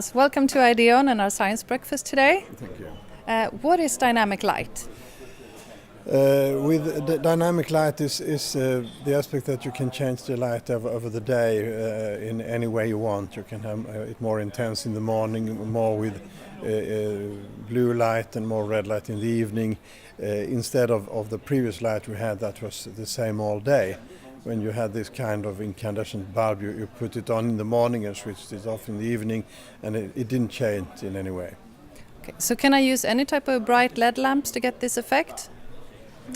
Klas, welcome to Ideon and our science breakfast today. Thank you. What is dynamic light? With the dynamic light is the aspect that you can change the light over the day in any way you want. You can have it more intense in the morning, more with blue light and more red light in the evening, instead of the previous light we had that was the same all day. When you had this kind of incandescent bulb, you put it on in the morning and switched it off in the evening, and it didn't change in any way. Okay, so can I use any type of bright LED lamps to get this effect?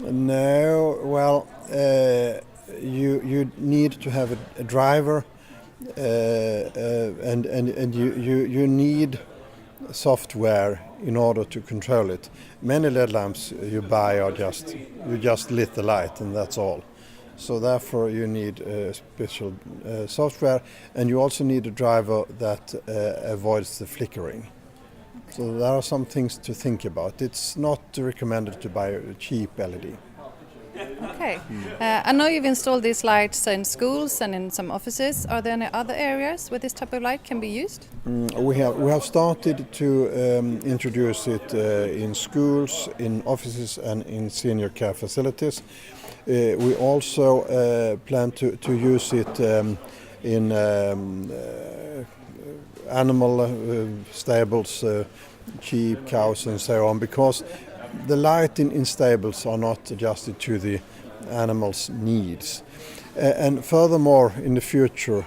No, well, you need to have a driver, and you need software in order to control it. Many LED lamps you buy you just lit the light and that's all. So therefore you need special software, and you also need a driver that avoids the flickering. So there are some things to think about. It's not recommended to buy a cheap LED. Okay. I know you've installed these lights in schools and in some offices. Are there any other areas where this type of light can be used? We have started to introduce it in schools, in offices and in senior care facilities. We also plan to use it in animal stables, sheep, cows and so on, because the light in stables are not adjusted to the animals' needs. And furthermore, in the future,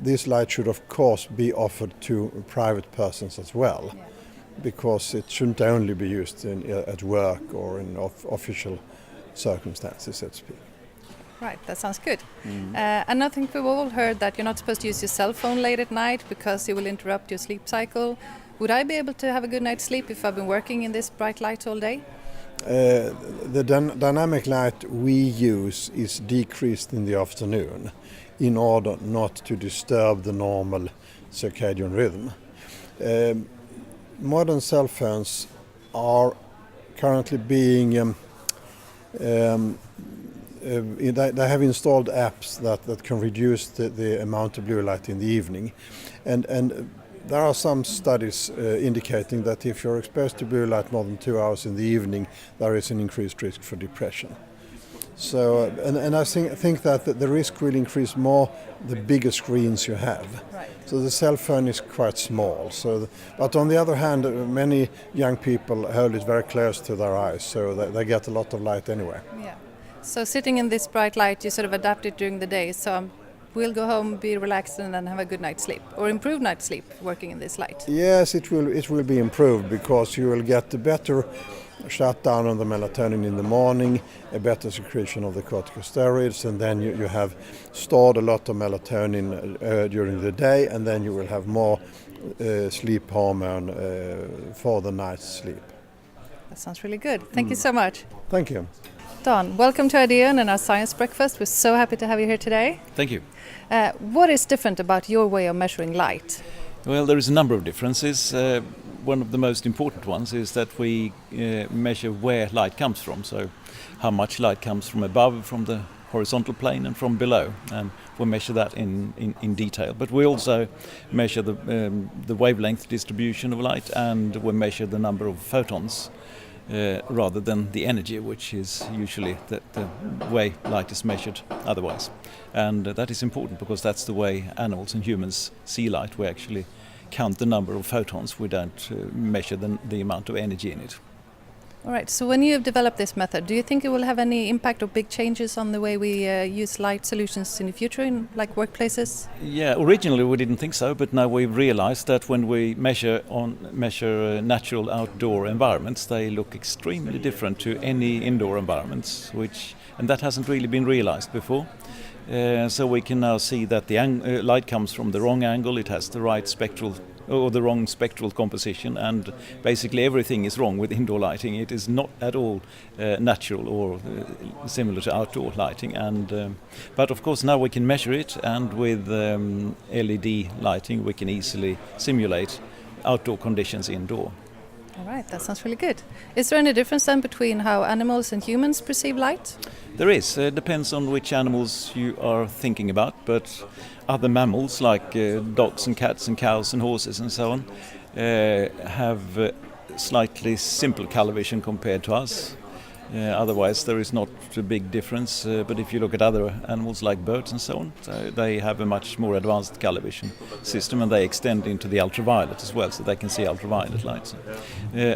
this light should of course be offered to private persons as well, because it shouldn't only be used at work or in official circumstances, so to speak. Right, that sounds good. And I think we've all heard that you're not supposed to use your cell phone late at night because it will interrupt your sleep cycle. Would I be able to have a good night's sleep if I've been working in this bright light all day? The dynamic light we use is decreased in the afternoon in order not to disturb the normal circadian rhythm. Modern cell phones are currently being they have installed apps that can reduce the amount of blue light in the evening, and there are some studies indicating that if you're exposed to blue light more than 2 hours in the evening, there is an increased risk for depression. So, and I think that the risk will increase more the bigger screens you have. Right. So the cell phone is quite small. But on the other hand, many young people hold it very close to their eyes, so they get a lot of light anyway. Yeah. So sitting in this bright light, you sort of adapt it during the day. So we'll go home, be relaxed, and then have a good night's sleep, or improved night's sleep working in this light. Yes, it will be improved, because you will get a better shutdown on the melatonin in the morning, a better secretion of the corticosteroids, and then you have stored a lot of melatonin during the day, and then you will have more sleep hormone for the night's sleep. That sounds really good. Thank you so much. Thank you. Don, welcome to Ideon and our science breakfast. We're so happy to have you here today. Thank you. What is different about your way of measuring light? Well, there is a number of differences. One of the most important ones is that we measure where light comes from, so how much light comes from above, from the horizontal plane, and from below, and we measure that in detail. But we also measure the wavelength distribution of light, and we measure the number of photons rather than the energy, which is usually the way light is measured otherwise. And that is important because that's the way animals and humans see light. We actually count the number of photons, we don't measure the amount of energy in it. All right, so when you have developed this method, do you think it will have any impact or big changes on the way we use light solutions in the future in like workplaces? Yeah, originally we didn't think so, but now we've realized that when we measure natural outdoor environments, they look extremely different to any indoor environments, and that hasn't really been realized before. So we can now see that the light comes from the wrong angle, it has the right spectral or the wrong spectral composition, and basically everything is wrong with indoor lighting. It is not at all natural or similar to outdoor lighting. But of course now we can measure it, and with LED lighting we can easily simulate outdoor conditions indoor. All right, that sounds really good. Is there any difference then between how animals and humans perceive light? There is. It depends on which animals you are thinking about, but other mammals like dogs and cats and cows and horses and so on have slightly simple color vision compared to us. Otherwise there is not a big difference, but if you look at other animals like birds and so on, they have a much more advanced color vision system, and they extend into the ultraviolet as well, so they can see ultraviolet lights.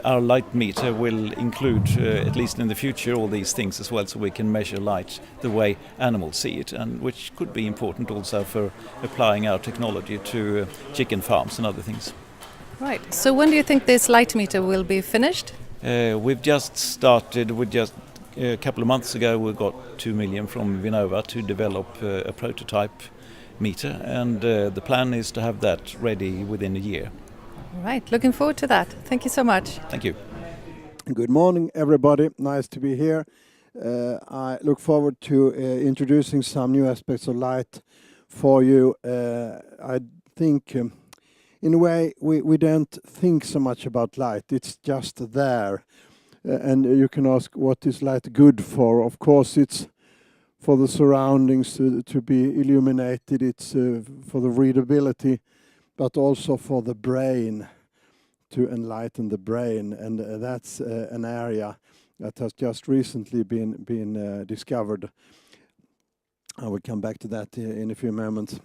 Our light meter will include, at least in the future, all these things as well, so we can measure light the way animals see it, and which could be important also for applying our technology to chicken farms and other things. Right, so when do you think this light meter will be finished? We've just started, a couple of months ago we got 2 million from Vinnova to develop a prototype meter, and the plan is to have that ready within a year. All right, looking forward to that. Thank you so much. Thank you. Good morning, everybody. Nice to be here. I look forward to introducing some new aspects of light for you. I think in a way, we don't think so much about light. It's just there. And you can ask, what is light good for? Of course, it's for the surroundings to be illuminated. It's for the readability, but also for the brain, to enlighten the brain. And that's an area that has just recently been discovered. I will come back to that in a few moments.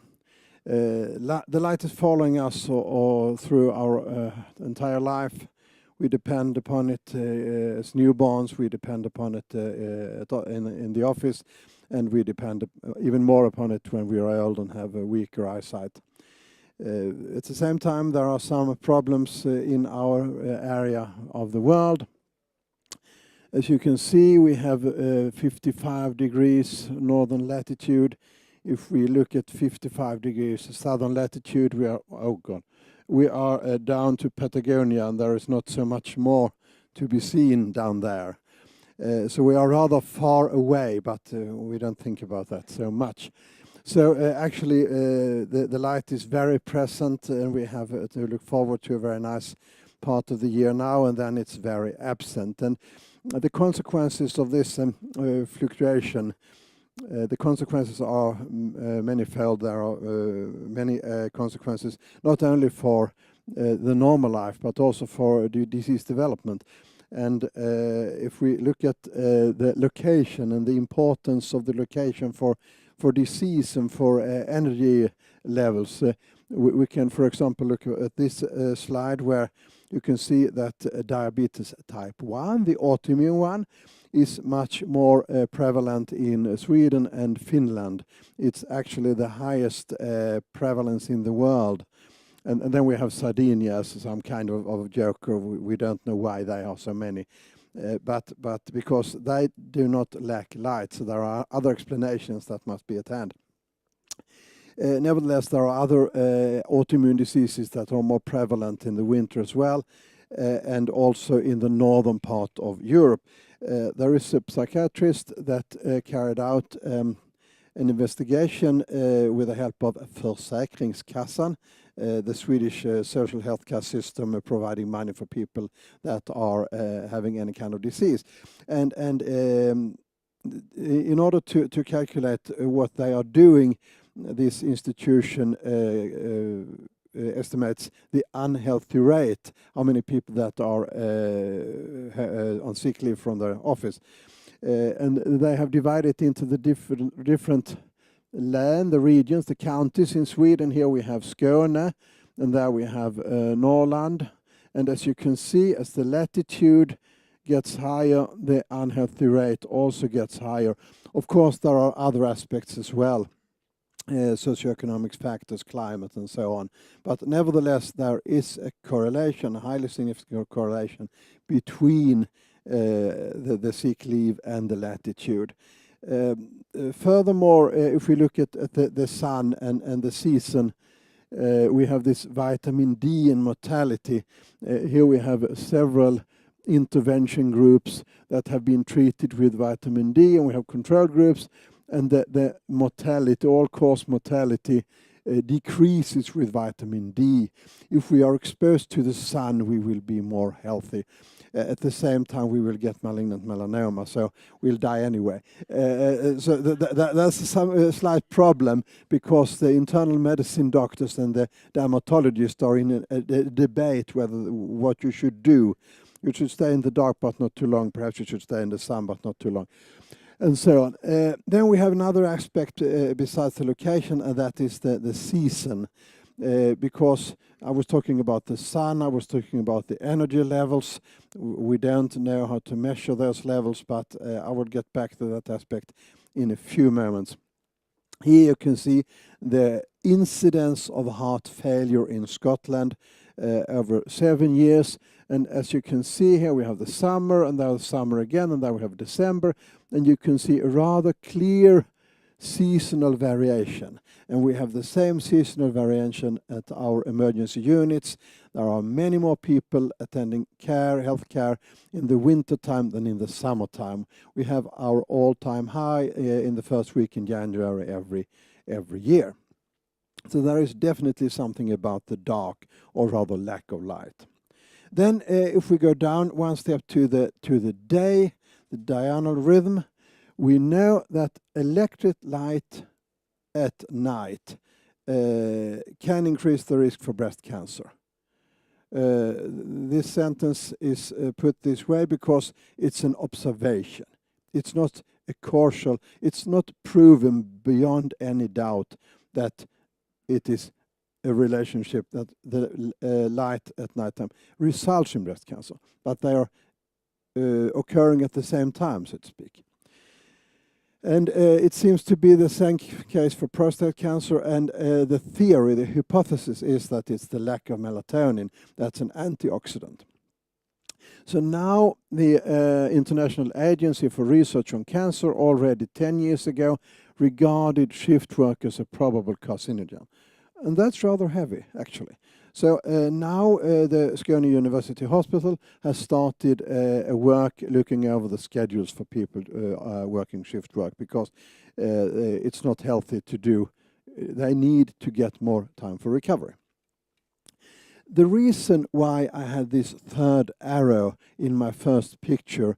The light is following us through our entire life. We depend upon it as newborns, we depend upon it in the office, and we depend even more upon it when we are old and have a weaker eyesight. At the same time, there are some problems in our area of the world. As you can see, we have 55 degrees northern latitude. If we look at 55 degrees southern latitude, we are down to Patagonia, and there is not so much more to be seen down there. So we are rather far away, but we don't think about that so much. So actually, the light is very present, and we have to look forward to a very nice part of the year now, and then it's very absent. And the consequences of this fluctuation, the consequences are manifold. There are many consequences, not only for the normal life, but also for the disease development. And if we look at the location and the importance of the location for disease and for energy levels, we can, for example, look at this slide where you can see that diabetes type 1, the autoimmune one, is much more prevalent in Sweden and Finland. It's actually the highest prevalence in the world. And then we have Sardinia as some kind of joker. We don't know why they are so many. But because they do not lack light, so there are other explanations that must be at hand. Nevertheless, there are other autoimmune diseases that are more prevalent in the winter as well, and also in the northern part of Europe. There is a psychiatrist that carried out an investigation with the help of Försäkringskassan, the Swedish social health care system providing money for people that are having any kind of disease. And in order to calculate what they are doing, this institution estimates the unhealthy rate, how many people that are on sick leave from their office. And they have divided into the different land, the regions, the counties in Sweden. Here we have Skåne, and there we have Norrland. And as you can see, as the latitude gets higher, the unhealthy rate also gets higher. Of course, there are other aspects as well. Socioeconomic factors, climate, and so on. But nevertheless, there is a correlation, a highly significant correlation between the sick leave and the latitude. Furthermore, if we look at the sun and the season, we have this vitamin D in mortality. Here we have several intervention groups that have been treated with vitamin D, and we have control groups. And the mortality, all-cause mortality, decreases with vitamin D. If we are exposed to the sun, we will be more healthy. At the same time, we will get malignant melanoma, so we'll die anyway. So that's some slight problem, because the internal medicine doctors and the dermatologists are in a debate what you should do. You should stay in the dark, but not too long. Perhaps you should stay in the sun, but not too long, and so on. Then we have another aspect besides the location, and that is the season. Because I was talking about the sun, I was talking about the energy levels. We don't know how to measure those levels, but I will get back to that aspect in a few moments. Here you can see the incidence of heart failure in Scotland over 7 years. And as you can see here, we have the summer, and then the summer again, and then we have December. And you can see a rather clear seasonal variation. And we have the same seasonal variation at our emergency units. There are many more people attending health care in the winter time than in the summertime. We have our all-time high in the first week in January every year. So there is definitely something about the dark, or rather lack of light. Then if we go down one step to the day, the diurnal rhythm, we know that electric light at night can increase the risk for breast cancer. This sentence is put this way because it's an observation. It's not a causal, it's not proven beyond any doubt that it is a relationship that the light at nighttime results in breast cancer, but they are occurring at the same time, so to speak. And it seems to be the same case for prostate cancer, and the theory, the hypothesis is that it's the lack of melatonin that's an antioxidant. So now the International Agency for Research on Cancer already 10 years ago regarded shift work as a probable carcinogen. And that's rather heavy, actually. So now the Skåne University Hospital has started a work looking over the schedules for people working shift work, because it's not healthy to do. They need to get more time for recovery. The reason why I had this third arrow in my first picture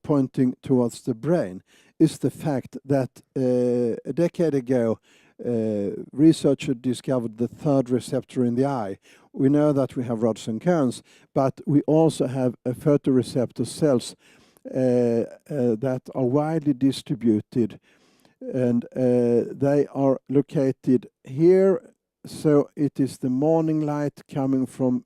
pointing towards the brain is the fact that a decade ago researchers discovered the third receptor in the eye. We know that we have rods and cones, but we also have a photoreceptor cells that are widely distributed, and they are located here. So it is the morning light coming from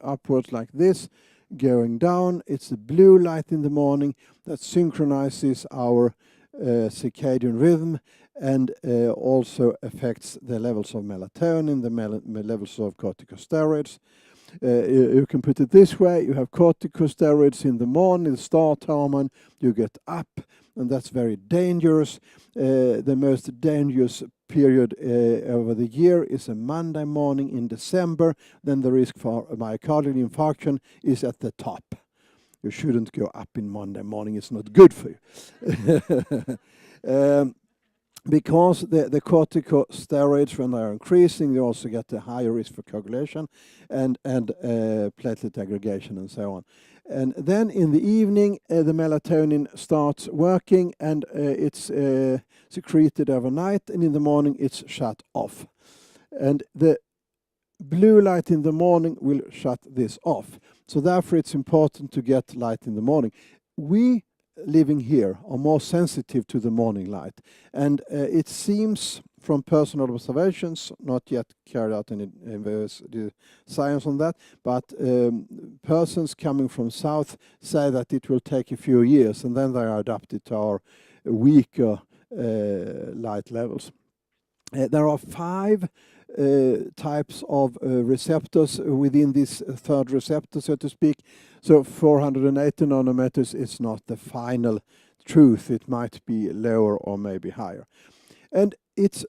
upwards like this, going down. It's the blue light in the morning that synchronizes our circadian rhythm, and also affects the levels of melatonin, the levels of corticosteroids. You can put it this way: you have corticosteroids in the morning, the start hormone, you get up, and that's very dangerous. The most dangerous period over the year is a Monday morning in December. Then the risk for myocardial infarction is at the top. You shouldn't go up in Monday morning, it's not good for you. Because the corticosteroids, when they are increasing, you also get a higher risk for coagulation and platelet aggregation and so on. And then in the evening, the melatonin starts working, and it's secreted overnight, and in the morning it's shut off. And the blue light in the morning will shut this off. So therefore it's important to get light in the morning. We living here are more sensitive to the morning light, and it seems from personal observations, not yet carried out any science on that, but persons coming from south say that it will take a few years, and then they are adapted to our weaker light levels. There are 5 types of receptors within this third receptor, so to speak. So 480 nanometers is not the final truth. It might be lower or maybe higher. And it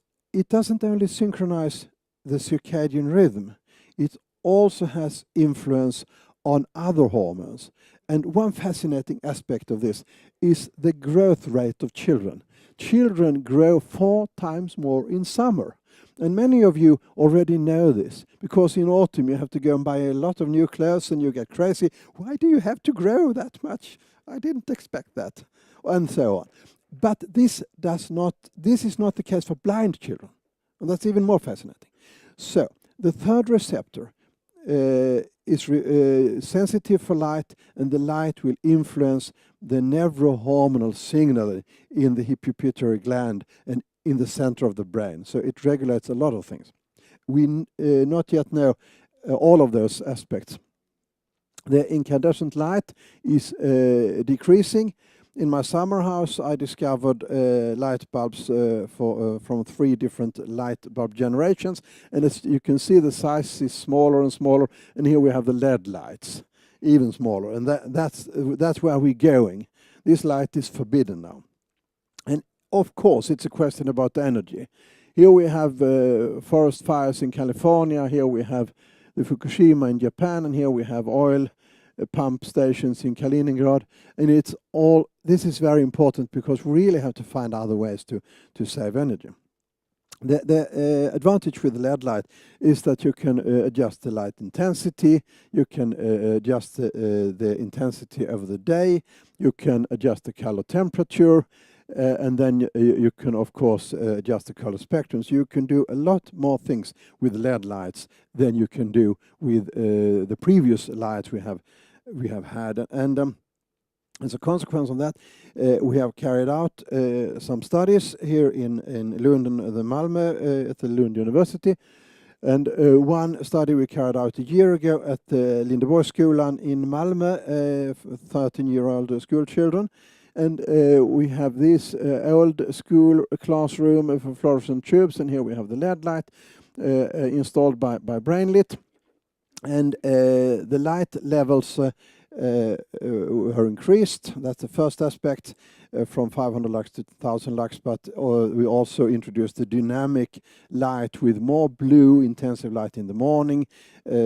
doesn't only synchronize the circadian rhythm, it also has influence on other hormones. And one fascinating aspect of this is the growth rate of children. Children grow 4 times more in summer. And many of you already know this, because in autumn you have to go and buy a lot of new clothes and you get crazy. Why do you have to grow that much? I didn't expect that, and so on. But this is not the case for blind children, and that's even more fascinating. So the third receptor is sensitive for light, and the light will influence the neurohormonal signal in the pituitary gland and in the center of the brain. So it regulates a lot of things. We not yet know all of those aspects. The incandescent light is decreasing. In my summer house, I discovered light bulbs from 3 different light bulb generations, and as you can see, the size is smaller and smaller. And here we have the LED lights, even smaller, and that's where we're going. This light is forbidden now, and of course, it's a question about energy. Here we have forest fires in California. Here we have the Fukushima in Japan, and here we have oil pump stations in Kaliningrad, and this is very important because we really have to find other ways to save energy. The advantage with the LED light is that you can adjust the light intensity, you can adjust the intensity over the day, you can adjust the color temperature, and then you can of course adjust the color spectrum. So you can do a lot more things with LED lights than you can do with the previous lights we have had. And as a consequence of that, we have carried out some studies here in Lund and Malmö at the Lund University. And one study we carried out a year ago at the Lindeborgsskolan in Malmö, 13-year-old school children. And we have this old school classroom for fluorescent tubes, and here we have the LED light installed by BrainLits. And the light levels are increased. That's the first aspect, from 500 lux to 1000 lux, but we also introduced the dynamic light with more blue intensive light in the morning,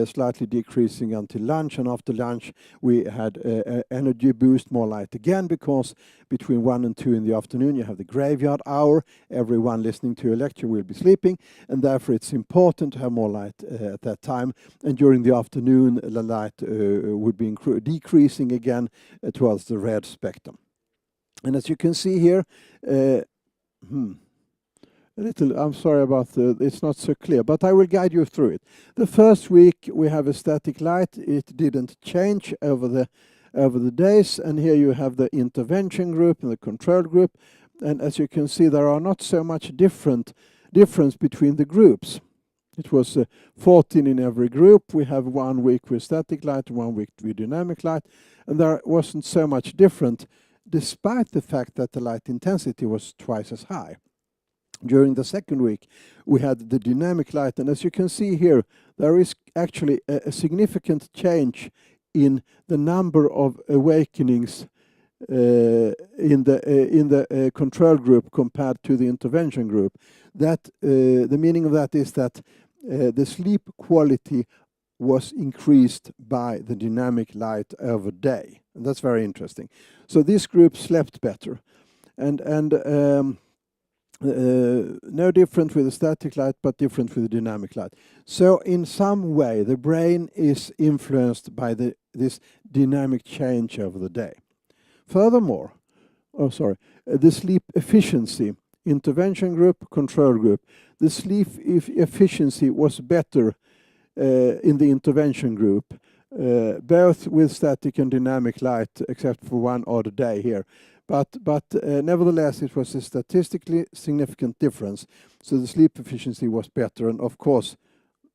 slightly decreasing until lunch, and after lunch we had energy boost, more light again, because between 1 and 2 in the afternoon you have the graveyard hour. Everyone listening to a lecture will be sleeping, and therefore it's important to have more light at that time. And during the afternoon the light would be decreasing again towards the red spectrum. And as you can see here, I'm sorry about it's not so clear, but I will guide you through it. The first week we have a static light. It didn't change over the days, and here you have the intervention group and the control group. And as you can see, there are not so much difference between the groups. It was 14 in every group. We have 1 week with static light, 1 week with dynamic light, and there wasn't so much different, despite the fact that the light intensity was twice as high. During the second week, we had the dynamic light, and as you can see here, there is actually a significant change in the number of awakenings in the control group compared to the intervention group. That the meaning of that is that the sleep quality was increased by the dynamic light over day, and that's very interesting. So this group slept better, and no different with the static light, but different with the dynamic light. So in some way, the brain is influenced by this dynamic change over the day. Furthermore, the sleep efficiency, intervention group, control group, the sleep efficiency was better in the intervention group, both with static and dynamic light, except for 1 odd day here. But nevertheless, it was a statistically significant difference. So the sleep efficiency was better, and of course,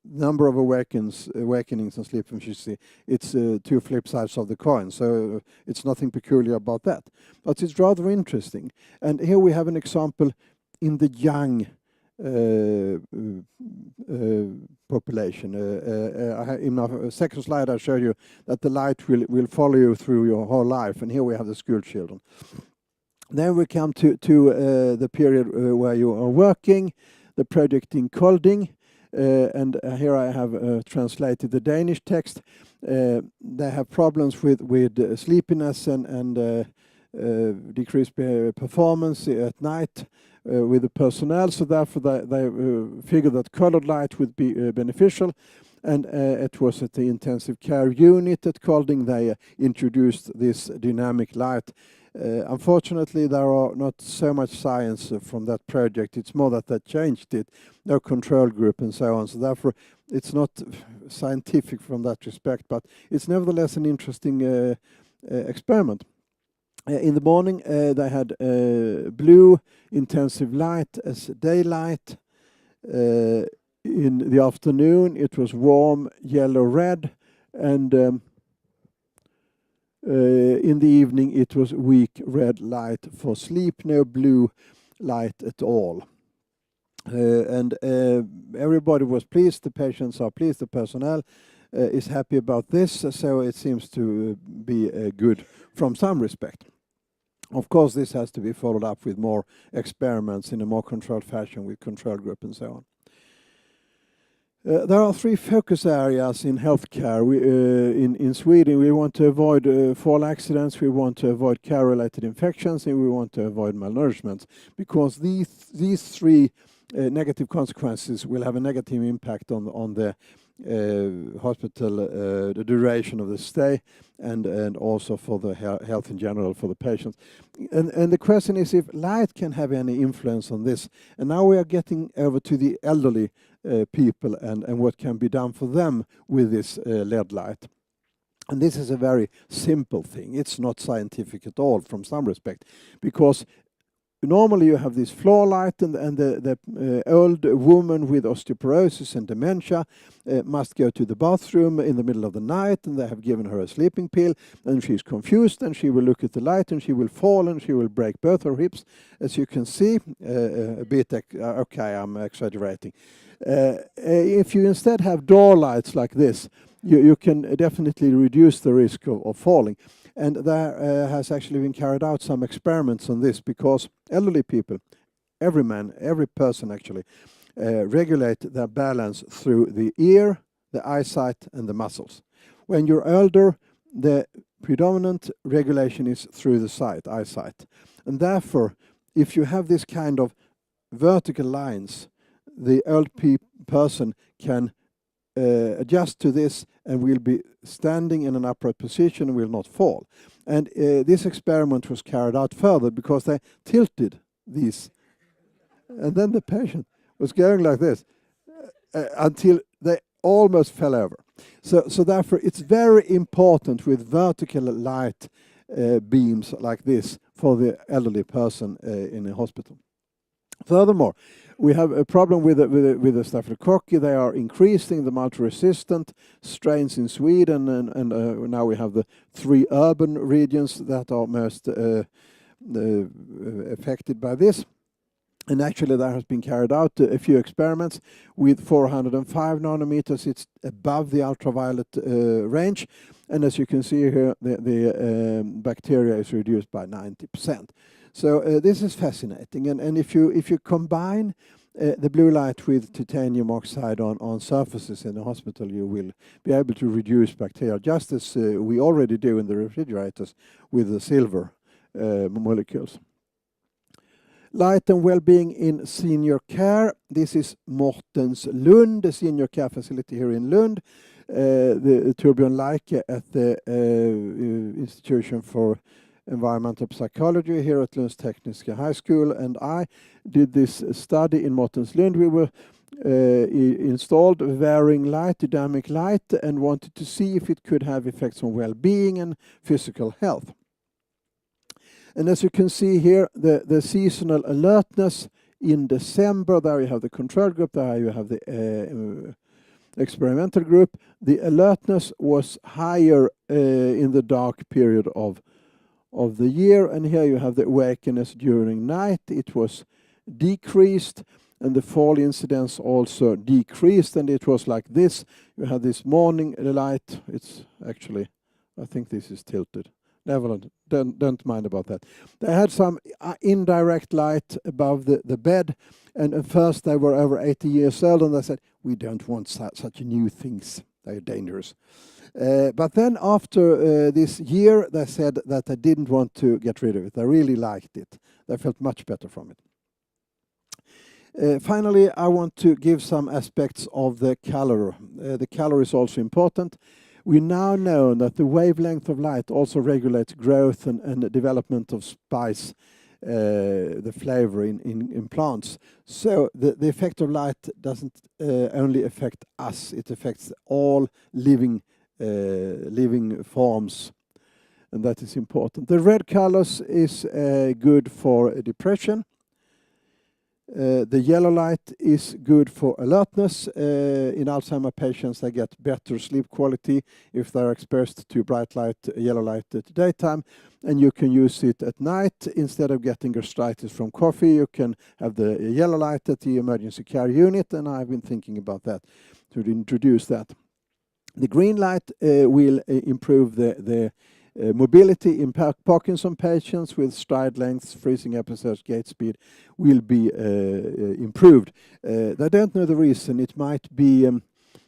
number of awakenings and sleep efficiency, it's 2 flip sides of the coin. So it's nothing peculiar about that, but it's rather interesting. And here we have an example in the young population. In my second slide, I show you that the light will follow you through your whole life, and here we have the school children. Then we come to the period where you are working, the project in Kolding, and here I have translated the Danish text. They have problems with sleepiness and decreased performance at night with the personnel, so therefore they figured that colored light would be beneficial. And it was at the intensive care unit at Kolding they introduced this dynamic light. Unfortunately, there are not so much science from that project. It's more that they changed it, no control group and so on. So therefore, it's not scientific from that respect, but it's nevertheless an interesting experiment. In the morning, they had blue intensive light as daylight. In the afternoon, it was warm yellow-red, and in the evening, it was weak red light for sleep, no blue light at all. And everybody was pleased, the patients are pleased, the personnel is happy about this, so it seems to be good from some respect. Of course, this has to be followed up with more experiments in a more controlled fashion with control group and so on. There are 3 focus areas in healthcare. In Sweden, we want to avoid fall accidents, we want to avoid care-related infections, and we want to avoid malnourishment, because these 3 negative consequences will have a negative impact on the hospital, the duration of the stay, and also for the health in general for the patients. And the question is if light can have any influence on this. And now we are getting over to the elderly people and what can be done for them with this LED light. And this is a very simple thing. It's not scientific at all from some respect, because normally you have this floor light, and the old woman with osteoporosis and dementia must go to the bathroom in the middle of the night, and they have given her a sleeping pill, and she's confused, and she will look at the light, and she will fall, and she will break both her hips, as you can see. A bit, okay, I'm exaggerating. If you instead have door lights like this, you can definitely reduce the risk of falling. And there has actually been carried out some experiments on this, because elderly people, every person actually, regulate their balance through the ear, the eyesight, and the muscles. When you're older, the predominant regulation is through the eyesight. And therefore, if you have this kind of vertical lines, the old person can adjust to this and will be standing in an upright position and will not fall. And this experiment was carried out further, because they tilted these, and then the patient was going like this until they almost fell over. So therefore it's very important with vertical light beams like this for the elderly person in a hospital. Furthermore, we have a problem with the Staphylococcus. They are increasing the multi-resistant strains in Sweden, and now we have the 3 urban regions that are most affected by this. And actually there has been carried out a few experiments with 405 nanometers. It's above the ultraviolet range, and as you can see here, the bacteria is reduced by 90%. So this is fascinating, and if you combine the blue light with titanium oxide on surfaces in the hospital, you will be able to reduce bacteria, just as we already do in the refrigerators with the silver molecules. Light and well-being in senior care. This is Mortens Lund, the senior care facility here in Lund. Torbjörn Leike at the Institution for Environmental Psychology here at Lunds Tekniska High School, and I did this study in Mortens Lund. We were installed varying light, dynamic light, and wanted to see if it could have effects on well-being and physical health. And as you can see here, the seasonal alertness in December, there you have the control group, there you have the experimental group. The alertness was higher in the dark period of the year, and here you have the awakeness during night. It was decreased, and the fall incidence also decreased, and it was like this. You have this morning light. It's actually, I think this is tilted. Never, don't mind about that. They had some indirect light above the bed, and at first they were over 80 years old, and they said, we don't want such new things. They're dangerous. But then after this year, they said that they didn't want to get rid of it. They really liked it. They felt much better from it. Finally, I want to give some aspects of the color. The color is also important. We now know that the wavelength of light also regulates growth and development of spice, the flavor in plants. So the effect of light doesn't only affect us, it affects all living forms, and that is important. The red colors is good for depression. The yellow light is good for alertness. In Alzheimer patients, they get better sleep quality if they're exposed to bright light, yellow light at daytime, and you can use it at night. Instead of getting gastritis from coffee, you can have the yellow light at the emergency care unit, and I've been thinking about that, to introduce that. The green light will improve the mobility in Parkinson patients with stride lengths, freezing episodes, gait speed will be improved. They don't know the reason. It might be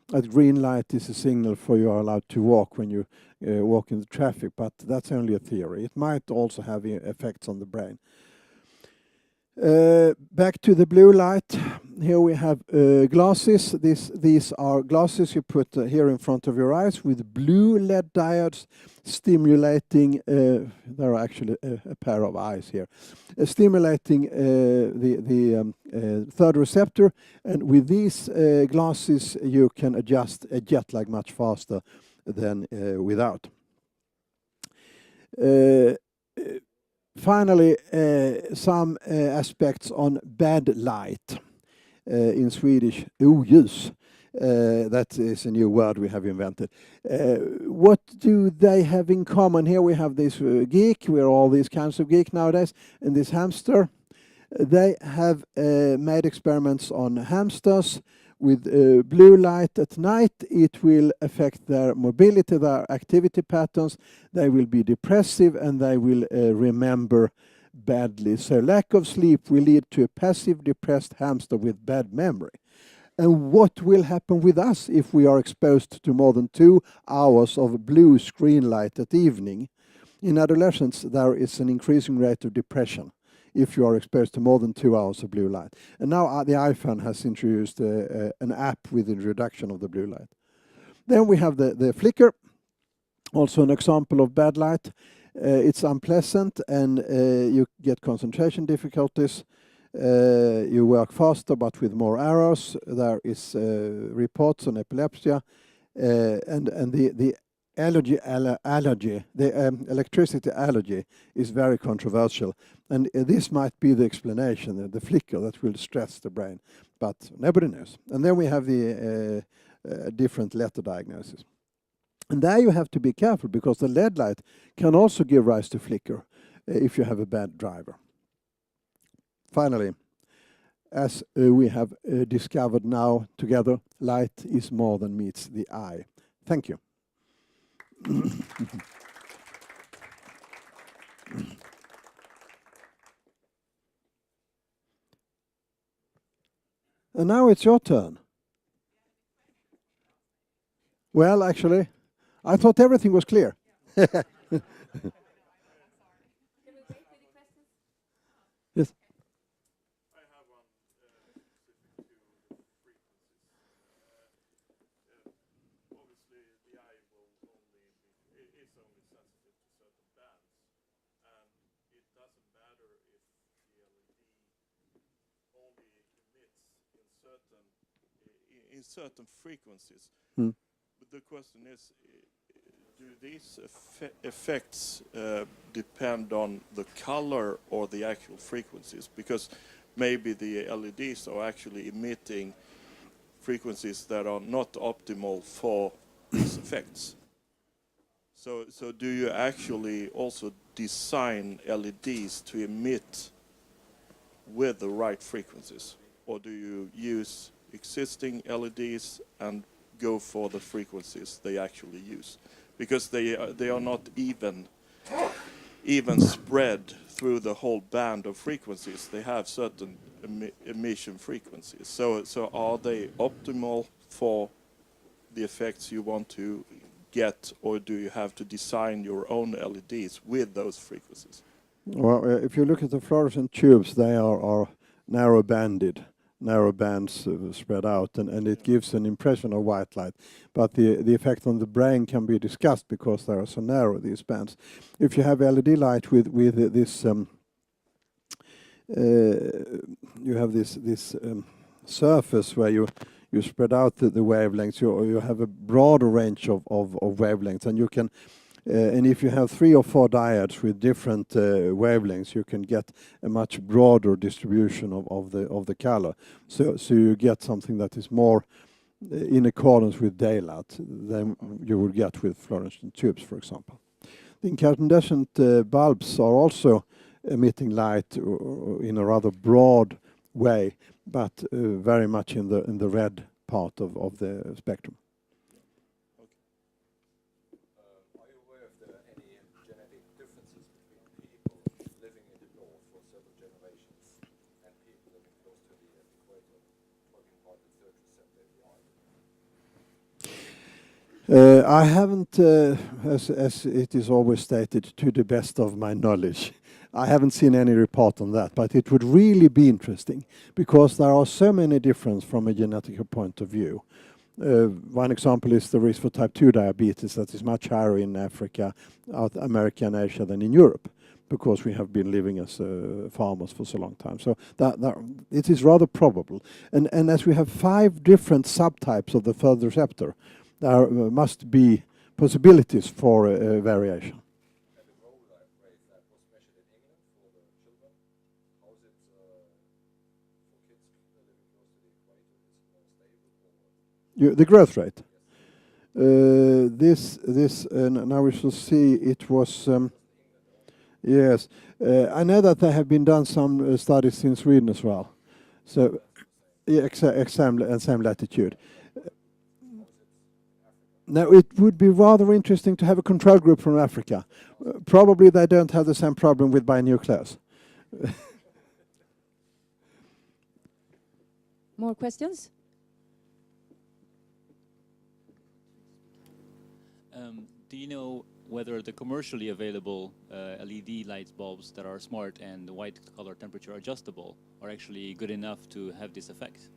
that green light is a signal for you are allowed to walk when you walk in the traffic, but that's only a theory. It might also have effects on the brain. Back to the blue light. Here we have glasses. These are glasses you put here in front of your eyes with blue LED diodes stimulating, there are actually a pair of eyes here, stimulating the third receptor, and with these glasses you can adjust a jet lag much faster than without. Finally, some aspects on bad light. In Swedish, oljus. That is a new word we have invented. What do they have in common? Here we have this geek, we're all these kinds of geek nowadays, and this hamster. They have made experiments on hamsters with blue light at night. It will affect their mobility, their activity patterns. They will be depressive and they will remember badly. So lack of sleep will lead to a passive depressed hamster with bad memory. And what will happen with us if we are exposed to more than 2 hours of blue screen light at evening? In adolescents, there is an increasing rate of depression if you are exposed to more than 2 hours of blue light. And now the iPhone has introduced an app with the introduction of the blue light. Then we have the flicker, also an example of bad light. It's unpleasant and you get concentration difficulties. You work faster but with more errors. There is reports on epilepsy and the electricity allergy is very controversial, and this might be the explanation, the flicker that will stress the brain, but nobody knows. And then we have the different letter diagnosis. And there you have to be careful because the LED light can also give rise to flicker if you have a bad driver. Finally, as we have discovered now together, light is more than meets the eye. Thank you. And now it's your turn. Well, actually, I thought everything was clear. Yes. In certain frequencies. But the question is, do these effects depend on the color or the actual frequencies? Because maybe the LEDs are actually emitting frequencies that are not optimal for these effects. So do you actually also design LEDs to emit with the right frequencies? Or do you use existing LEDs and go for the frequencies they actually use? Because they are not even spread through the whole band of frequencies. They have certain emission frequencies. So are they optimal for the effects you want to get, or do you have to design your own LEDs with those frequencies? Well, if you look at the fluorescent tubes, they are narrow-banded, narrow bands spread out, and it gives an impression of white light. But the effect on the brain can be discussed because they are so narrow, these bands. If you have LED light with this, you have this surface where you spread out the wavelengths, you have a broader range of wavelengths, and you can. And if you have 3 or 4 diodes with different wavelengths, you can get a much broader distribution of the color. So you get something that is more in accordance with daylight than you would get with fluorescent tubes, for example. The incandescent bulbs are also emitting light in a rather broad way, but very much in the red part of the spectrum. I haven't, as it is always stated, to the best of my knowledge. I haven't seen any report on that, but it would really be interesting because there are so many differences from a genetic point of view. One example is the risk for type 2 diabetes that is much higher in Africa, South America and Asia than in Europe, because we have been living as farmers for so long time. So that it is rather probable. And as we have 5 different subtypes of the photoreceptor, there must be possibilities for variation. The growth rate. Now we shall see. It was yes. I know that there have been done some studies in Sweden as well. So, yeah, same latitude. Now, it would be rather interesting to have a control group from Africa. Probably they don't have the same problem with binucleus. More questions? Do you know whether the commercially available LED light bulbs that are smart and white color temperature adjustable are actually good enough to have this effect?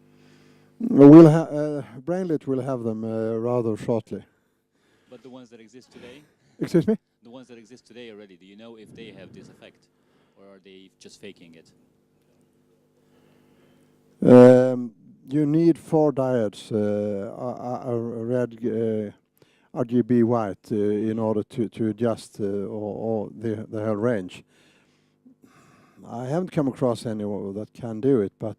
BrainLits will have them rather shortly. But the ones that exist today? Excuse me? The ones that exist today already, do you know if they have this effect? Or are they just faking it? You need 4 diodes, red, RGB white, in order to adjust the whole range. I haven't come across anyone that can do it, but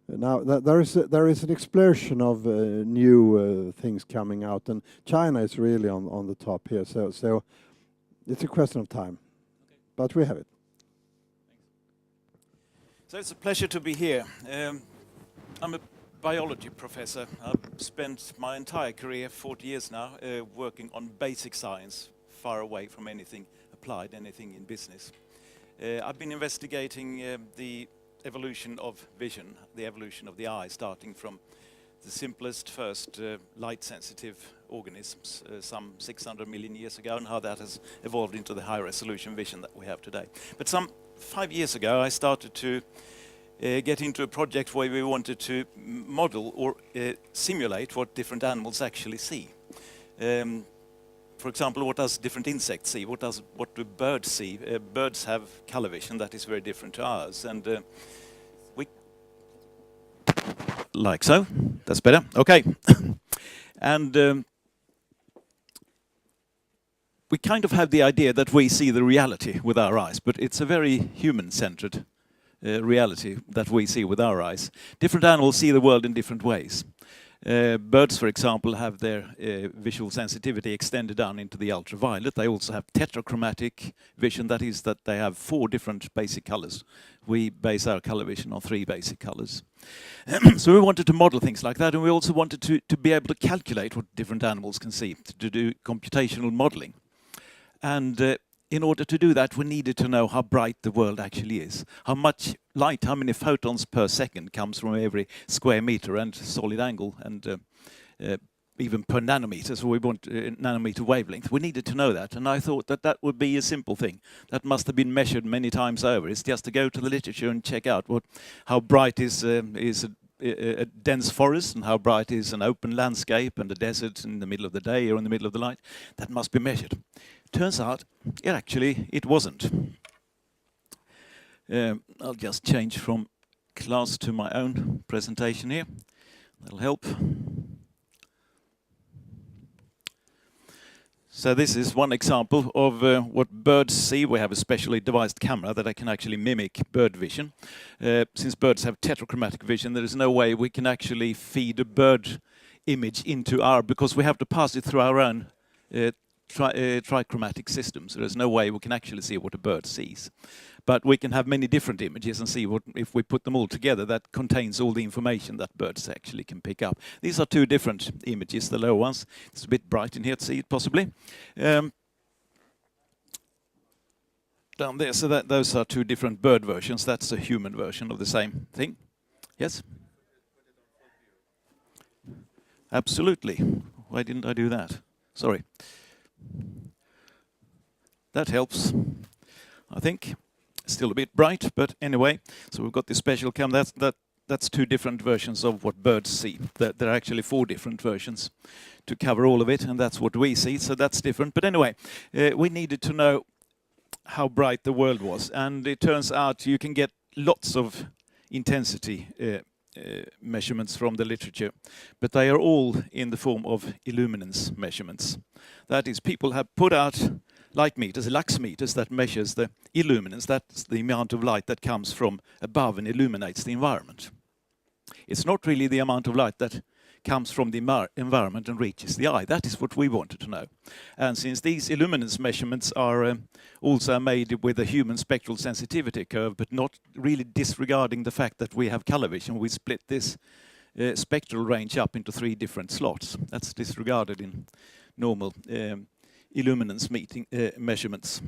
now there is an explosion of new things coming out, and China is really on the top here. So it's a question of time, but we have it. So it's a pleasure to be here. I'm a biology professor. I've spent my entire career, 40 years now, working on basic science, far away from anything applied, anything in business. I've been investigating the evolution of vision, the evolution of the eye, starting from the simplest first light-sensitive organisms some 600 million years ago, and how that has evolved into the high-resolution vision that we have today. But some 5 years ago, I started to get into a project where we wanted to model or simulate what different animals actually see. For example, what does different insects see? What do birds see? Birds have color vision that is very different to ours, and we like so. That's better. Okay, and we kind of have the idea that we see the reality with our eyes, but it's a very human-centered reality that we see with our eyes. Different animals see the world in different ways. Birds, for example, have their visual sensitivity extended down into the ultraviolet. They also have tetrachromatic vision, that is that they have 4 different basic colors. We base our color vision on 3 basic colors. So we wanted to model things like that, and we also wanted to be able to calculate what different animals can see, to do computational modeling. And in order to do that, we needed to know how bright the world actually is. How much light, how many photons per second comes from every square meter and solid angle and even per nanometer, so we want nanometer wavelength. We needed to know that, and I thought that that would be a simple thing. That must have been measured many times over. It's just to go to the literature and check out how bright is a dense forest and how bright is an open landscape and a desert in the middle of the day or in the middle of the night. That must be measured. Turns out, it wasn't. I'll just change from Klas to my own presentation here. That'll help. So this is one example of what birds see. We have a specially devised camera that I can actually mimic bird vision. Since birds have tetrachromatic vision, there is no way we can actually feed a bird image into our, because we have to pass it through our own trichromatic system. So there's no way we can actually see what a bird sees. But we can have many different images and see what, if we put them all together, that contains all the information that birds actually can pick up. These are two different images, the lower ones. It's a bit bright in here to see it, possibly. Down there, so those are two different bird versions. That's a human version of the same thing. Yes? Absolutely. Why didn't I do that? Sorry. That helps, I think. Still a bit bright, but anyway. So we've got this special cam. That's two different versions of what birds see. There are actually 4 different versions to cover all of it, and that's what we see. So that's different. But anyway, we needed to know how bright the world was, and it turns out you can get lots of intensity measurements from the literature, but they are all in the form of illuminance measurements. That is, people have put out light meters, lux meters, that measures the illuminance. That's the amount of light that comes from above and illuminates the environment. It's not really the amount of light that comes from the environment and reaches the eye. That is what we wanted to know. And since these illuminance measurements are also made with a human spectral sensitivity curve, but not really disregarding the fact that we have color vision, we split this spectral range up into 3 different slots. That's disregarded in normal illuminance measurements.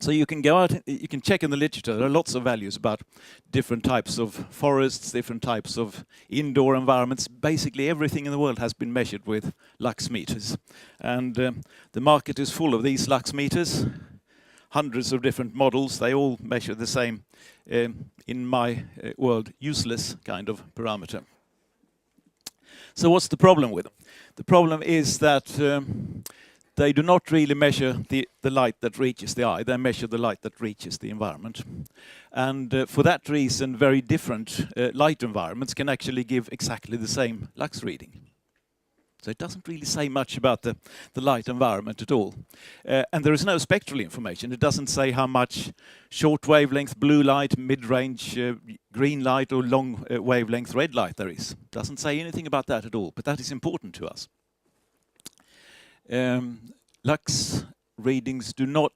So you can go out, you can check in the literature. There are lots of values about different types of forests, different types of indoor environments. Basically everything in the world has been measured with lux meters. And the market is full of these lux meters, hundreds of different models. They all measure the same, in my world, useless kind of parameter. So what's the problem with them? The problem is that they do not really measure the light that reaches the eye. They measure the light that reaches the environment. And for that reason, very different light environments can actually give exactly the same lux reading. So it doesn't really say much about the light environment at all. And there is no spectral information. It doesn't say how much short wavelength blue light, mid-range green light, or long wavelength red light there is. It doesn't say anything about that at all, but that is important to us. Lux readings do not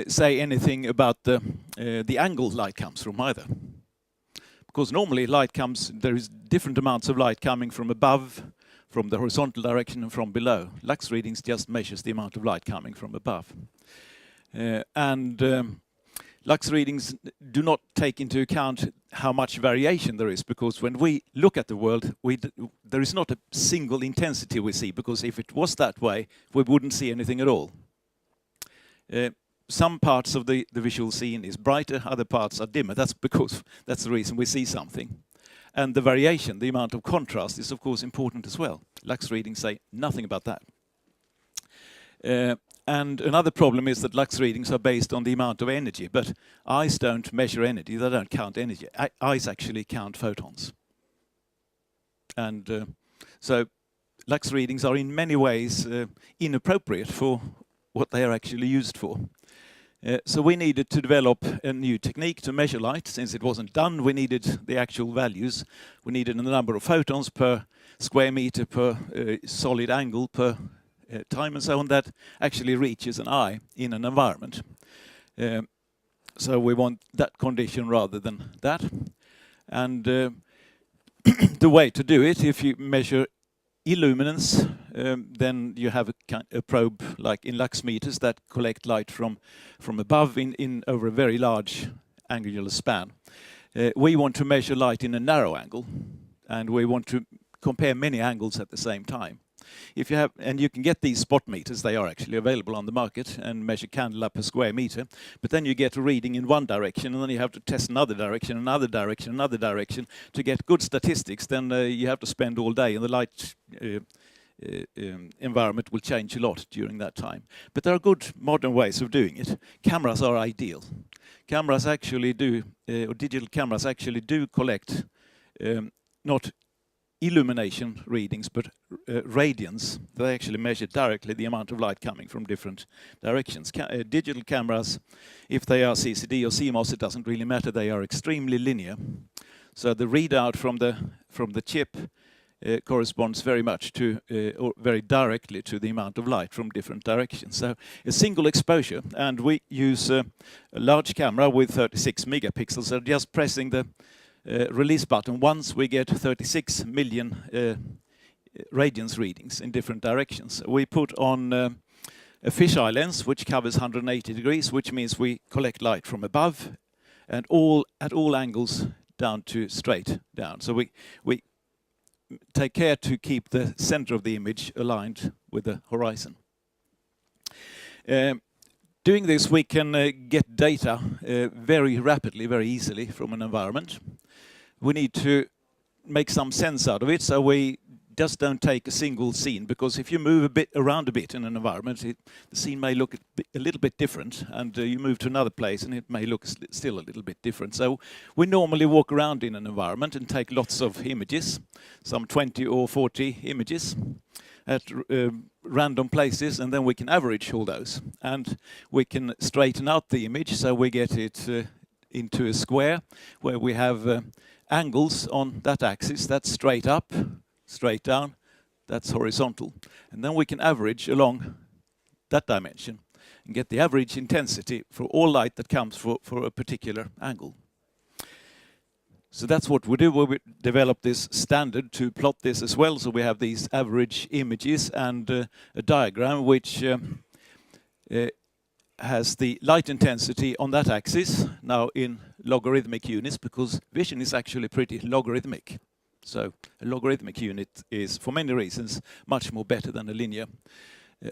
say anything about the angle light comes from either. Because normally light comes, there is different amounts of light coming from above, from the horizontal direction, and from below. Lux readings just measures the amount of light coming from above. Lux readings do not take into account how much variation there is, because when we look at the world, there is not a single intensity we see, because if it was that way, we wouldn't see anything at all. Some parts of the visual scene is brighter, other parts are dimmer. That's because that's the reason we see something. And the variation, the amount of contrast, is of course important as well. Lux readings say nothing about that. And another problem is that lux readings are based on the amount of energy, but eyes don't measure energy, they don't count energy. Eyes actually count photons. And so lux readings are in many ways inappropriate for what they are actually used for. So we needed to develop a new technique to measure light. Since it wasn't done, we needed the actual values. We needed a number of photons per square meter, per solid angle, per time, and so on, that actually reaches an eye in an environment. So we want that condition rather than that. And the way to do it, if you measure illuminance, then you have a probe like in lux meters that collect light from above in over a very large angular span. We want to measure light in a narrow angle, and we want to compare many angles at the same time. If you have, and you can get these spot meters, they are actually available on the market, and measure candela per square meter. But then you get a reading in one direction, and then you have to test another direction, another direction, another direction to get good statistics. Then you have to spend all day, and the light environment will change a lot during that time. But there are good modern ways of doing it. Cameras are ideal. Cameras actually do, or digital cameras actually do collect not illumination readings, but radiance. They actually measure directly the amount of light coming from different directions. Digital cameras, if they are CCD or CMOS, it doesn't really matter. They are extremely linear. So the readout from the chip corresponds very much to, or very directly to the amount of light from different directions. So a single exposure, and we use a large camera with 36 megapixels. So just pressing the release button once, we get 36 million radiance readings in different directions. We put on a fisheye lens which covers 180 degrees, which means we collect light from above and at all angles down to straight down. So we take care to keep the center of the image aligned with the horizon. Doing this, we can get data very rapidly, very easily from an environment. We need to make some sense out of it, so we just don't take a single scene, because if you move around a bit in an environment, the scene may look a little bit different, and you move to another place and it may look still a little bit different. So we normally walk around in an environment and take lots of images, some 20 or 40 images at random places, and then we can average all those, and we can straighten out the image so we get it into a square where we have angles on that axis. That's straight up, straight down, that's horizontal, and then we can average along that dimension and get the average intensity for all light that comes for a particular angle. So that's what we do. We develop this standard to plot this as well. So we have these average images and a diagram which has the light intensity on that axis, now in logarithmic units, because vision is actually pretty logarithmic. So a logarithmic unit is, for many reasons, much more better than a linear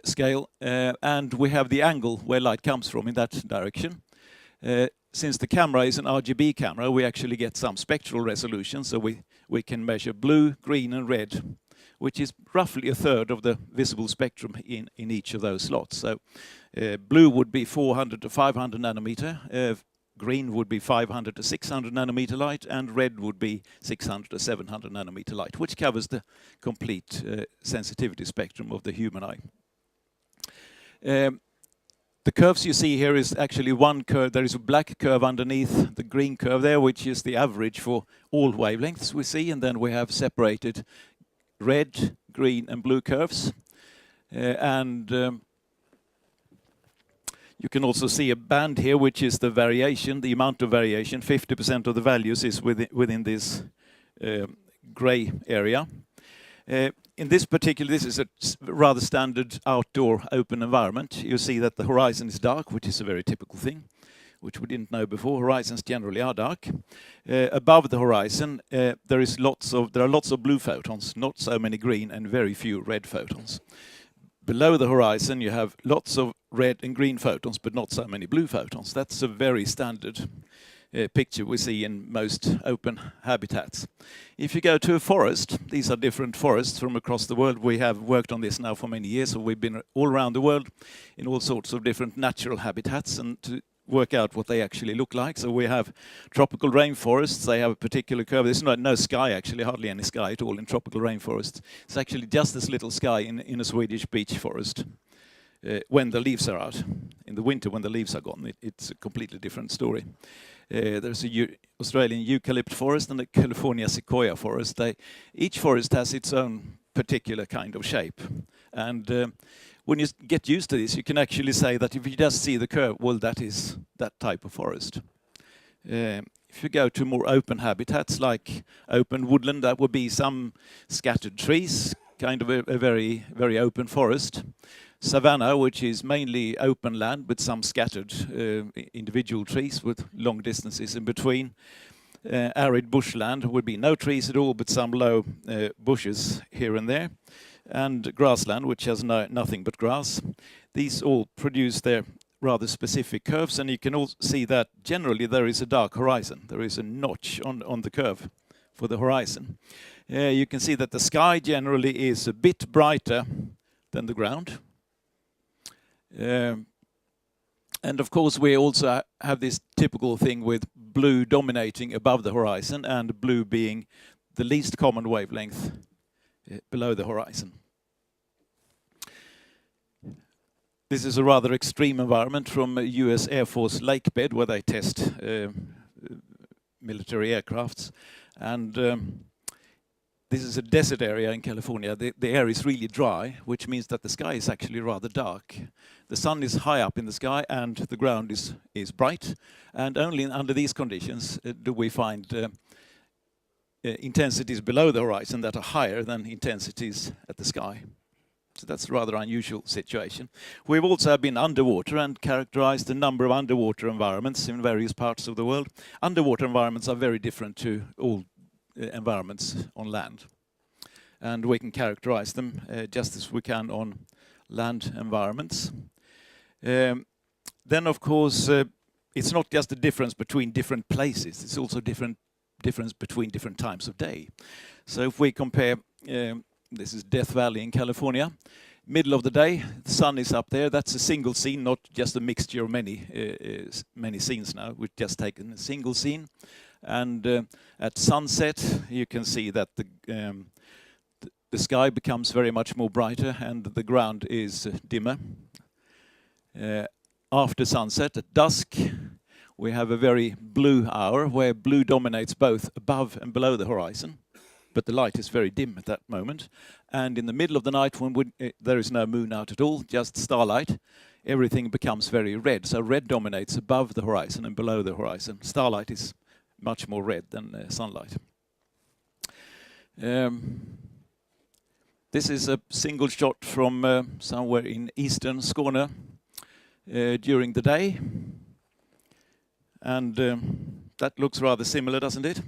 scale. And we have the angle where light comes from in that direction. Since the camera is an RGB camera, we actually get some spectral resolution, so we can measure blue, green and red, which is roughly a third of the visible spectrum in each of those slots. So blue would be 400 to 500 nanometer, green would be 500 to 600 nanometer light, and red would be 600 to 700 nanometer light, which covers the complete sensitivity spectrum of the human eye. The curves you see here is actually one curve. There is a black curve underneath the green curve there, which is the average for all wavelengths we see, and then we have separated red, green and blue curves. You can also see a band here, which is the variation, the amount of variation. 50% of the values is within this gray area. In this particular, this is a rather standard outdoor open environment. You see that the horizon is dark, which is a very typical thing, which we didn't know before. Horizons generally are dark. Above the horizon, there are lots of blue photons, not so many green, and very few red photons. Below the horizon, you have lots of red and green photons, but not so many blue photons. That's a very standard picture we see in most open habitats. If you go to a forest, these are different forests from across the world. We have worked on this now for many years, so we've been all around the world in all sorts of different natural habitats, and to work out what they actually look like. So we have tropical rainforests. They have a particular curve. There's no sky, actually, hardly any sky at all in tropical rainforests. It's actually just this little sky in a Swedish beech forest when the leaves are out. In the winter, when the leaves are gone, it's a completely different story. There's a Australian eucalypt forest and a California sequoia forest. Each forest has its own particular kind of shape. And when you get used to this, you can actually say that if you just see the curve, well, that is that type of forest. If you go to more open habitats, like open woodland, that would be some scattered trees, kind of a very, very open forest. Savanna, which is mainly open land with some scattered individual trees with long distances in between. arid bushland would be no trees at all, but some low bushes here and there, and grassland, which has nothing but grass. These all produce their rather specific curves, and you can also see that generally there is a dark horizon. There is a notch on the curve for the horizon. You can see that the sky generally is a bit brighter than the ground. And of course we also have this typical thing with blue dominating above the horizon and blue being the least common wavelength below the horizon. This is a rather extreme environment from US Air Force lake bed where they test military aircrafts. And this is a desert area in California. The air is really dry, which means that the sky is actually rather dark. The sun is high up in the sky and the ground is bright. And only under these conditions do we find intensities below the horizon that are higher than intensities at the sky. So that's a rather unusual situation. We've also been underwater and characterized a number of underwater environments in various parts of the world. Underwater environments are very different to all environments on land. And we can characterize them just as we can on land environments. Then, of course, it's not just a difference between different places, it's also difference between different times of day. So if we compare, this is Death Valley in California, middle of the day, the sun is up there, that's a single scene, not just a mixture of many scenes now, we've just taken a single scene. And at sunset, you can see that the sky becomes very much more brighter and the ground is dimmer. After sunset, at dusk, we have a very blue hour where blue dominates both above and below the horizon, but the light is very dim at that moment. And in the middle of the night, when there is no moon out at all, just starlight, everything becomes very red. So red dominates above the horizon and below the horizon. Starlight is much more red than sunlight. This is a single shot from somewhere in eastern Skåne during the day. And that looks rather similar, doesn't it?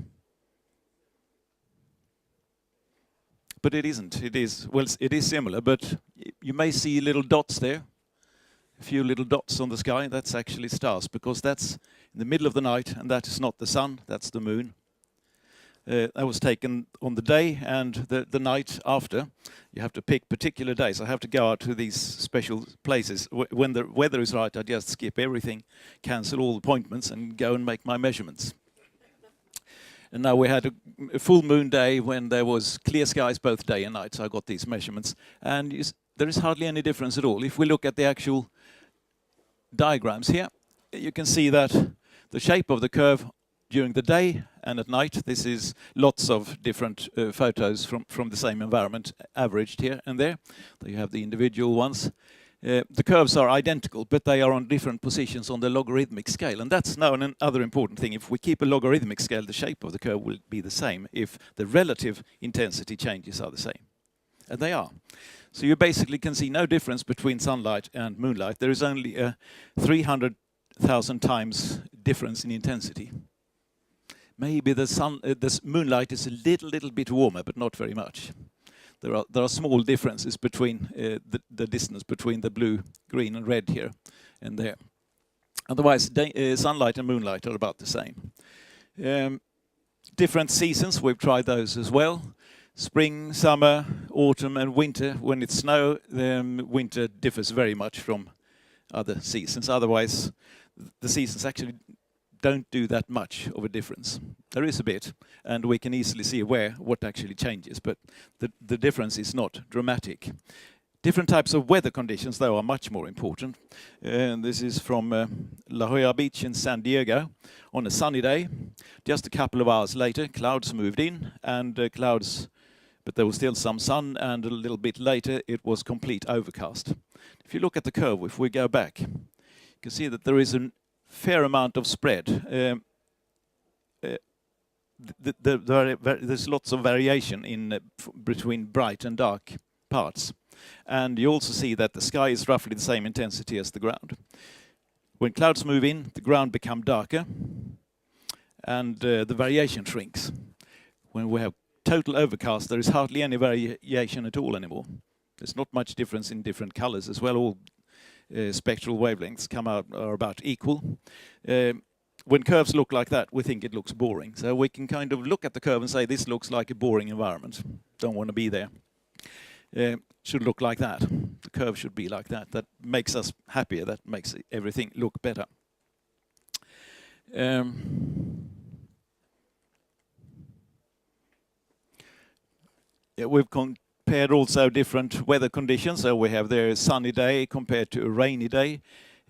But it isn't. It is, well, it is similar, but you may see little dots there. A few little dots on the sky. That's actually stars, because that's in the middle of the night, and that is not the sun, that's the moon. That was taken on the day and the night after. You have to pick particular days. I have to go out to these special places. When the weather is right, I just skip everything, cancel all appointments, and go and make my measurements. And now we had a full moon day when there was clear skies both day and night, so I got these measurements. And there is hardly any difference at all. If we look at the actual diagrams here, you can see that the shape of the curve during the day and at night, this is lots of different photos from the same environment, averaged here and there. There you have the individual ones. The curves are identical, but they are on different positions on the logarithmic scale. And that's now another important thing. If we keep a logarithmic scale, the shape of the curve will be the same if the relative intensity changes are the same. And they are. So you basically can see no difference between sunlight and moonlight. There is only a 300,000 times difference in intensity. Maybe the moonlight is a little bit warmer, but not very much. There are small differences between the distance between the blue, green, and red here and there. Otherwise, sunlight and moonlight are about the same. Different seasons, we've tried those as well. Spring, summer, autumn, and winter. When it's snow, winter differs very much from other seasons. Otherwise, the seasons actually don't do that much of a difference. There is a bit, and we can easily see what actually changes, but the difference is not dramatic. Different types of weather conditions, though, are much more important. This is from La Jolla Beach in San Diego on a sunny day. Just a couple of hours later, clouds moved in, and but there was still some sun, and a little bit later it was complete overcast. If you look at the curve, if we go back, you can see that there is a fair amount of spread. There's lots of variation between bright and dark parts. And you also see that the sky is roughly the same intensity as the ground. When clouds move in, the ground becomes darker. and the variation shrinks. When we have total overcast, there is hardly any variation at all anymore. There's not much difference in different colors as well. All spectral wavelengths come out are about equal. When curves look like that, we think it looks boring. So we can kind of look at the curve and say, this looks like a boring environment. Don't want to be there. Should look like that. The curve should be like that. That makes us happier. That makes everything look better. We've compared also different weather conditions. So we have there a sunny day compared to a rainy day.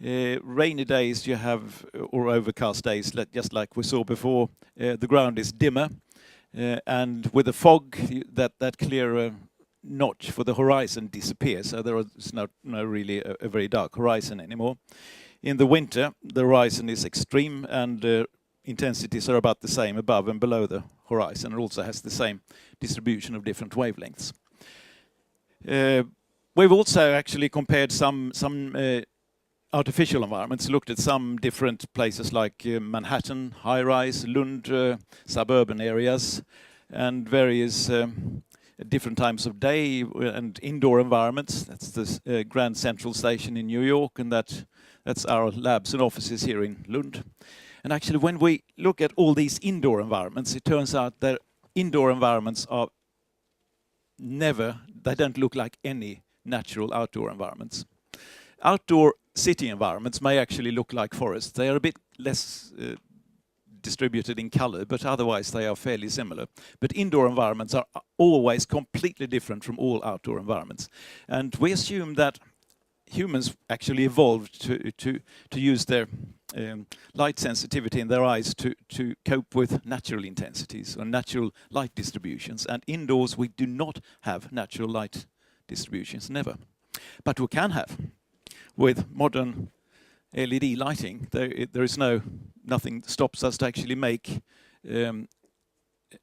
Rainy days you have, or overcast days, just like we saw before, the ground is dimmer, and with the fog, that clearer notch for the horizon disappears. So there is no really a very dark horizon anymore. In the winter, the horizon is extreme, and intensities are about the same above and below the horizon. It also has the same distribution of different wavelengths. We've also actually compared some artificial environments, looked at some different places like Manhattan, high-rise, Lund, suburban areas, and various different times of day and indoor environments. That's the Grand Central Station in New York, and that's our labs and offices here in Lund. And actually, when we look at all these indoor environments, it turns out that indoor environments are they don't look like any natural outdoor environments. Outdoor city environments may actually look like forests. They are a bit less distributed in color, but otherwise they are fairly similar. But indoor environments are always completely different from all outdoor environments. And we assume that humans actually evolved to use their light sensitivity in their eyes to cope with natural intensities or natural light distributions. And indoors we do not have natural light distributions, never. But we can have. With modern LED lighting, there is nothing stops us to actually make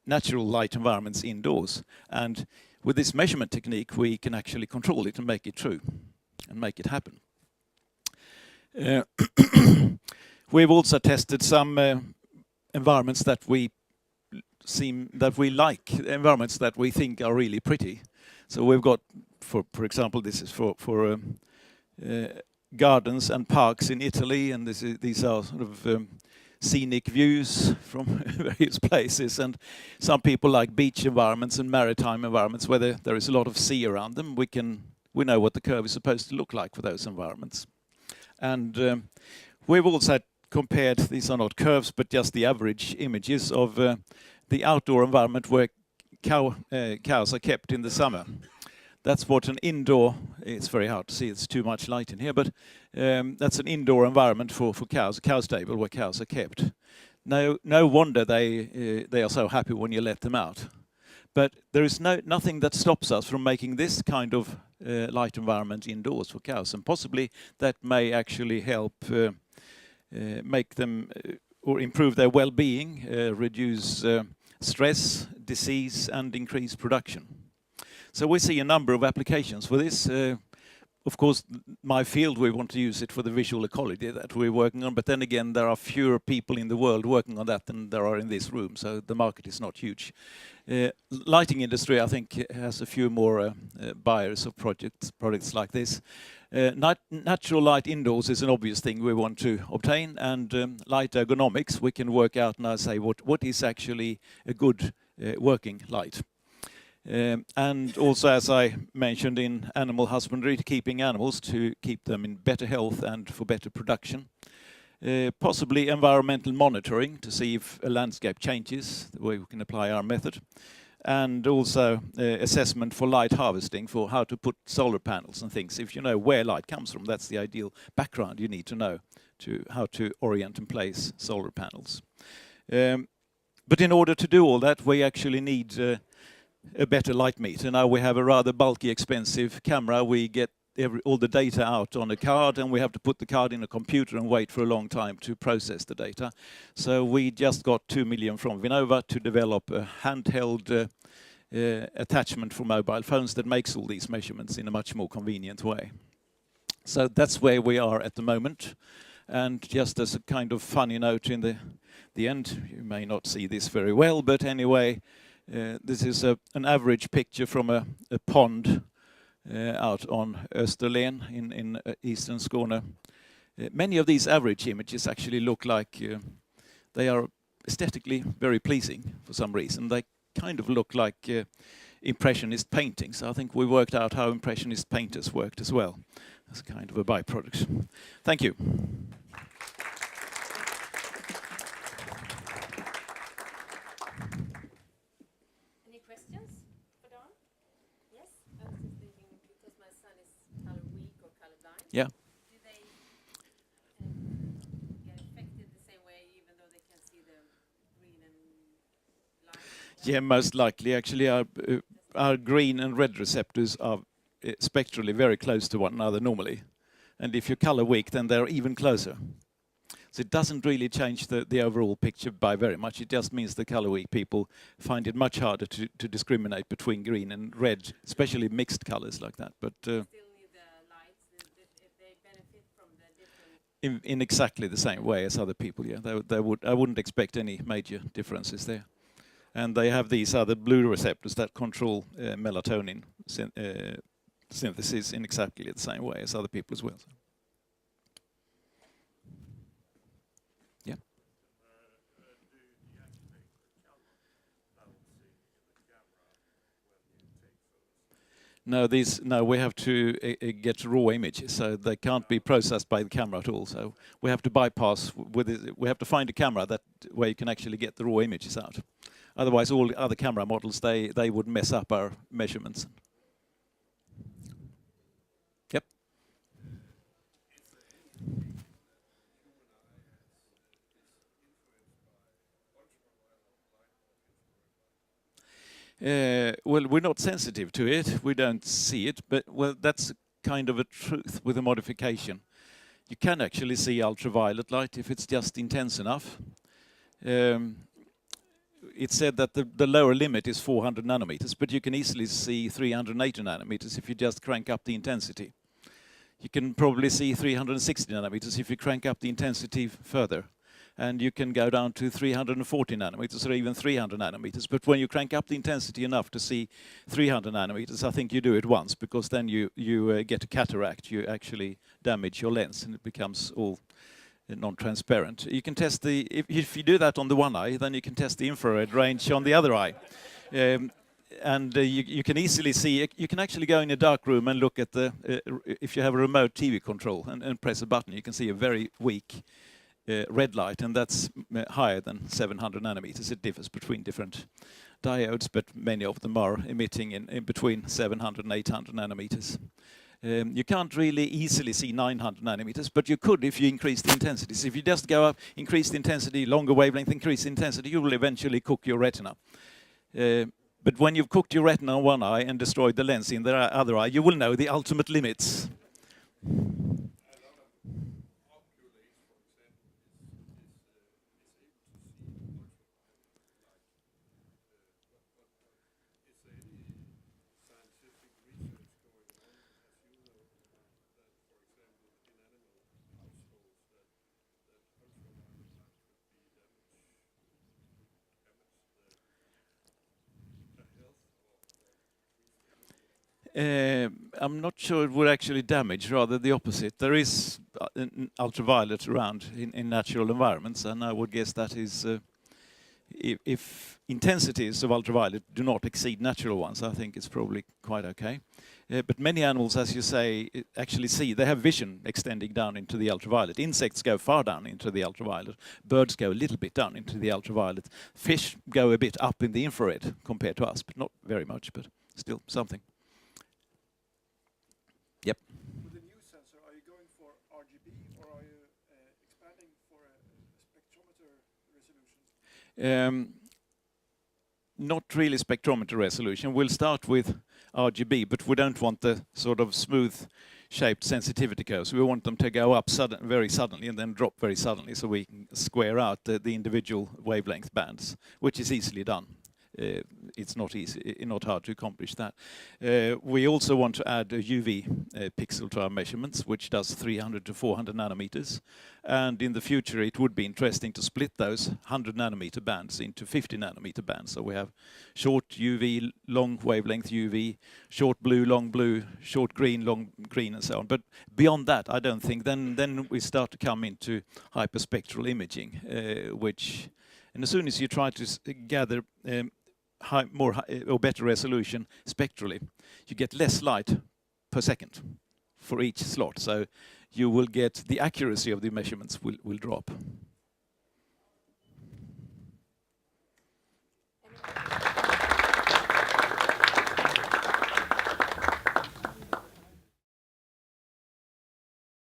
natural light environments indoors. And with this measurement technique, we can actually control it and make it true and make it happen. We've also tested some environments that we like, environments that we think are really pretty. So we've got, for example, this is for gardens and parks in Italy, and these are sort of scenic views from various places. And some people like beach environments and maritime environments where there is a lot of sea around them. We know what the curve is supposed to look like for those environments. And we've also compared, these are not curves, but just the average images of the outdoor environment where cows are kept in the summer. That's what an indoor, it's very hard to see, it's too much light in here, but that's an indoor environment for cows, a cow stable where cows are kept. No wonder they are so happy when you let them out. But there is nothing that stops us from making this kind of light environment indoors for cows, and possibly that may actually help make them or improve their well-being, reduce stress, disease, and increase production. So we see a number of applications for this. Of course, my field, we want to use it for the visual ecology that we're working on, but then again, there are fewer people in the world working on that than there are in this room, so the market is not huge. Lighting industry, I think, has a few more buyers of products like this. Natural light indoors is an obvious thing we want to obtain, and light ergonomics, we can work out now, say, what is actually a good working light. And also, as I mentioned, in animal husbandry, keeping animals to keep them in better health and for better production. Possibly environmental monitoring to see if a landscape changes, the way we can apply our method. And also assessment for light harvesting, for how to put solar panels and things. If you know where light comes from, that's the ideal background you need to know to how to orient and place solar panels. But in order to do all that, we actually need a better light meter. Now we have a rather bulky, expensive camera. We get all the data out on a card, and we have to put the card in a computer and wait for a long time to process the data. So we just got 2 million from Vinnova to develop a handheld attachment for mobile phones that makes all these measurements in a much more convenient way. So that's where we are at the moment. And just as a kind of funny note in the end, you may not see this very well, but anyway, this is an average picture from a pond out on Österlen in eastern Skåne. Many of these average images actually look like they are aesthetically very pleasing for some reason. They kind of look like Impressionist paintings. I think we worked out how Impressionist painters worked as well. That's kind of a byproduct. Thank you. Any questions for Don? Yes? I was just thinking, because my son is color weak or colorblind. Yeah. Do they get affected the same way, even though they can see the green and light? Yeah, most likely. Actually, our green and red receptors are spectrally very close to one another normally. And if you're color weak, then they're even closer. So it doesn't really change the overall picture by very much. It just means the color weak people find it much harder to discriminate between green and red, especially mixed colors like that. But Still need the lights, they benefit from the different... in exactly the same way as other people, yeah. I wouldn't expect any major differences there. And they have these other blue receptors that control melatonin synthesis in exactly the same way as other people as well. So. Yeah. No, we have to get raw images, so they can't be processed by the camera at all. So we have to bypass we have to find a camera where you can actually get the raw images out. Otherwise, all other camera models they would mess up our measurements. Yep. Well, we're not sensitive to it. We don't see it, but well, that's kind of a truth with a modification. You can actually see ultraviolet light if it's just intense enough. It's said that the lower limit is 400 nanometers, but you can easily see 380 nanometers if you just crank up the intensity. You can probably see 360 nanometers if you crank up the intensity further. And you can go down to 340 nanometers or even 300 nanometers. But when you crank up the intensity enough to see 300 nanometers, I think you do it once, because then you get a cataract. You actually damage your lens and it becomes all non-transparent. You can test if you do that on the one eye, then you can test the infrared range on the other eye. You can easily see, you can actually go in a dark room and look at if you have a remote TV control and press a button, you can see a very weak red light, and that's higher than 700 nanometers. It differs between different diodes, but many of them are emitting in between 700 and 800 nanometers. You can't really easily see 900 nanometers, but you could if you increase the intensity. So if you just go up, increase the intensity, longer wavelength, increase the intensity, you will eventually cook your retina. But when you've cooked your retina on one eye and destroyed the lens in the other eye, you will know the ultimate limits. I'm not sure it would actually damage, rather the opposite. There is ultraviolet around in natural environments, and I would guess that is, if intensities of ultraviolet do not exceed natural ones, I think it's probably quite okay. But many animals, as you say, actually they have vision extending down into the ultraviolet. Insects go far down into the ultraviolet. Birds go a little bit down into the ultraviolet. Fish go a bit up in the infrared compared to us, but not very much, but still something. Yep. With the new sensor, are you going for RGB or are you expanding for a spectrometer resolution? Not really spectrometer resolution. We'll start with RGB, but we don't want the sort of smooth-shaped sensitivity curves. We want them to go up very suddenly and then drop very suddenly, so we can square out the individual wavelength bands, which is easily done. it's not easy, not hard to accomplish that. We also want to add a UV pixel to our measurements, which does 300 to 400 nanometers. And in the future, it would be interesting to split those 100 nanometer bands into 50 nanometer bands. So we have short UV, long wavelength UV, short blue, long blue, short green, long green, and so on. But beyond that, I don't think. Then we start to come into hyperspectral imaging, and as soon as you try to gather or better resolution spectrally, you get less light per second for each slot. So you will get the accuracy of the measurements will drop.